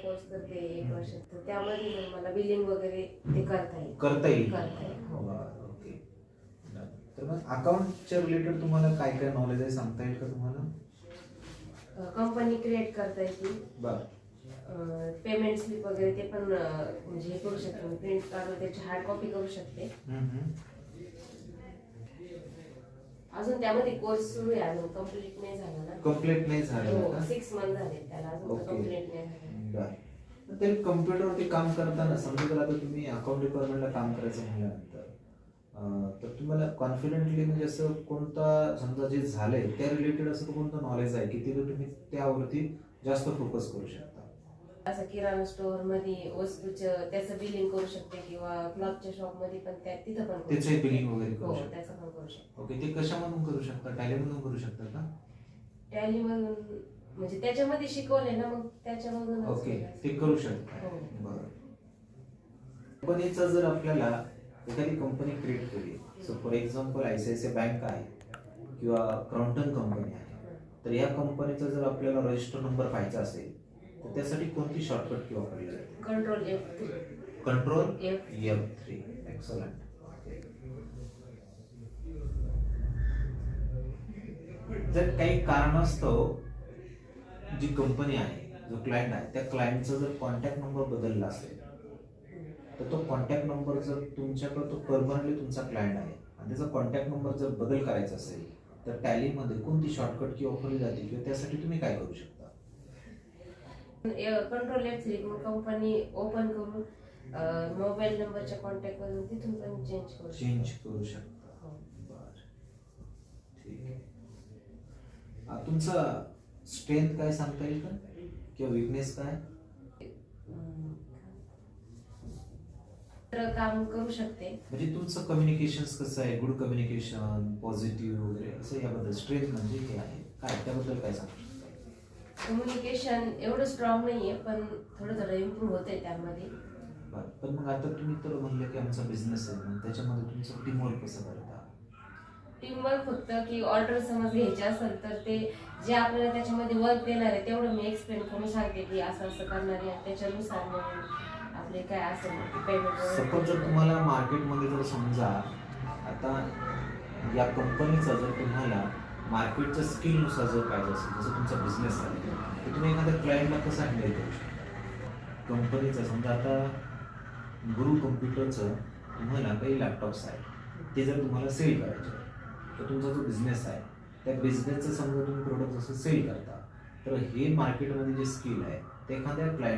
Course करते 1 वर्षात, तर त्यामध्ये मग मला बिलिंग वगैरे ते करता येईल. हो. ओके. तर मग अकाउंटच्या रिलेटेड तुम्हाला काय काय नॉलेज आहे सांगता येईल का तुम्हाला? कंपनी क्रिएट करता येते, बरं. पेमेंट स्लिप वगैरे ते पण म्हणजे हे करू शकते, प्रिंट काढून त्याची हार्ड कॉपी करू शकते. अजून त्यामध्ये कोर्स सुरू आहे, अजून कम्प्लीट नाही झाला ना. कम्प्लीट नाही झालं हो, का? 6 मंथ झाले त्याला, अजून ओके. कम्प्लीट नाही झालं. बरं. ते कम्प्युटरवरती काम करताना समजा जर आता तुम्ही अकाउंट डिपार्टमेंटला काम करायचं म्हटल्यानंतर तर तुम्हाला कॉन्फिडेंटली म्हणजे असं कोणता समजा जे झालंय त्या रिलेटेड असं कोणतं नॉलेज आहे की ते तुम्ही त्यावरती जास्त फोकस करू शकता? असं किराणा स्टोअर मध्ये वस्तूचं त्याचं बिलिंग करू शकते, किंवा क्लॉथच्या शॉप मध्ये पण तिथं पण करू त्याचे शकते. बिलिंग वगैरे हो, करू शकता? त्याचं पण करू शकते. ओके. ते कशामधून करू शकता? टॅलीमधून करू शकता का? टॅलीमधून म्हणजे त्याच्यामध्ये शिकवले ना, मग त्याच्यामधून. ओके, ते करू शकता. हो. बरं. कंपनीचा जर आपल्याला एखादी कंपनी क्रिएट केली, so for example ICICI bank आहे किंवा क्रॉम्प्टन कंपनी आहे, तर या कंपनीचा जर आपल्याला रजिस्टर नंबर पाहायचा असेल तर त्यासाठी कोणती शॉर्टकट की वापरली जाते? Control F3. Control F3. Excellent. जर काही कारणास्तव जी कंपनी आहे, जो क्लायंट आहे, त्या क्लायंटचा जर कॉन्टॅक्ट नंबर बदलला असेल तर तो कॉन्टॅक्ट नंबर जर तुमच्याकडे तो परमनंटली तुमचा क्लायंट आहे आणि त्याचा कॉन्टॅक्ट नंबर जर बदल करायचा असेल तर टॅलीमध्ये कोणती शॉर्टकट की वापरली जाते किंवा त्यासाठी तुम्ही काय करू शकता? कंट्रोल F3 करून कंपनी ओपन करून मोबाईल नंबरच्या कॉन्टॅक्ट वरून तिथून पण चेंज करू शकता. हो. बरं. ठीक आहे. तुमचा स्ट्रेंथ काय सांगता येईल का किंवा विकनेस काय? तर काम करू शकते. म्हणजे तुमचं कम्युनिकेशन कसं आहे? गुड कम्युनिकेशन, पॉझिटिव्ह वगैरे असं याबद्दल स्ट्रेंथ म्हणजे हे आहे काय, त्याबद्दल काय सांगू शकता? कम्युनिकेशन एवढं स्ट्रॉंग नाहीये, पण थोडं इम्प्रूव्ह होतंय त्यामध्ये. बरं. पण मग आता तुम्ही तर म्हणलं की आमचा बिझनेस आहे, मग त्याच्यामध्ये तुमचं टीमवर्क कसं करता? टीमवर्क फक्त की ऑर्डर समज घ्यायची असेल तर ते जे आपल्याला त्याच्यामध्ये वर्क देणार आहे तेवढं मी एक्सप्लेन करून सांगते की असं असं करणार आहे, त्याच्यानुसार मग आपले काय असेल पेमेंट. सपोज जर तुम्हाला मार्केटमध्ये जर समजा आता या कंपनीचा जर तुम्हाला मार्केटच्या स्किलनुसार जर पाहिजे असेल, जसं तुमचा बिझनेस आहे, तर तुम्ही एखाद्या क्लायंटला कसं हँडल करू शकता? कंपनीचा समजा आता गुरु कम्प्युटरचं तुम्हाला काही लॅपटॉप्स आहेत, ते जर तुम्हाला सेल करायचे आहे, तर तुमचा जो बिझनेस आहे त्या बिझनेसचं समजा तुम्ही प्रोडक्ट जसं सेल करता, तर हे मार्केटमध्ये जे स्किल आहे ते एखाद्या क्लायंट